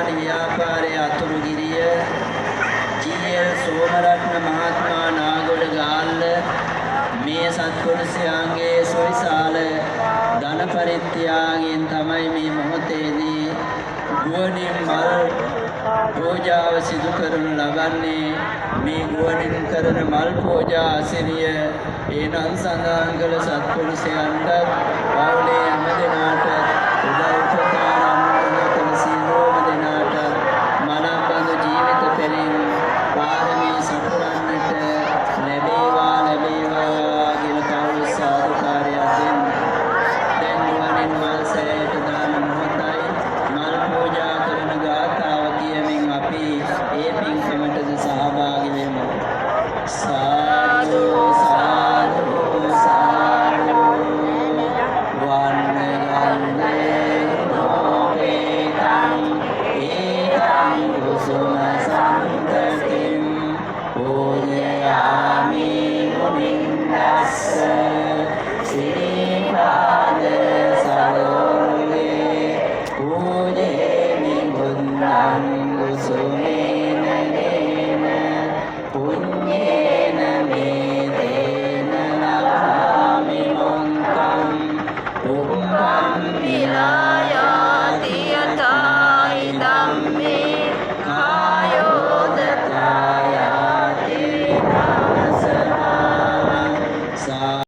උද්‍යාන ව්‍යාපාරයේ අතුරුගිරිය ජී.එල්. සෝමරත්න මහත්මයා නාගොඩ ගාල්ල මේ සත්පුරුෂයාගේ සොයිසාල ධන පරිත්‍යාගයෙන් තමයි මේ මොහොතේදී ගුවනින් මල් පූජාව සිදු කරනු ලබන්නේ. මේ ගුවනින් කරන මල් පූජා අසිරිය ඒනම් සඳහන් කළ සත්පුරුෂයන්ට පවුලේ හැම දෙනාට උදව් උපකාර අනුමෝදන් කළ සියලුම දෙනාට මනම්බඳු ජීවිත පෙරින් පාරමී සපුරන්නට ලැබේවා කියලා කවුරු සාදුකාරයක් දෙන්න. දැන් ගුවනින් මල් සෑයට දාන මොහොතයි. මල් පූජා කරන ගාථාව කියමින් අපි ඒ පින්කමටද සහභාගී වෙමු. සාදු සාදු සාදු වන්නගන්දේ නෝපේතං ඒතං කුසුම සම්පතිම් පූජයාමි මුනින්දස්ස සිරි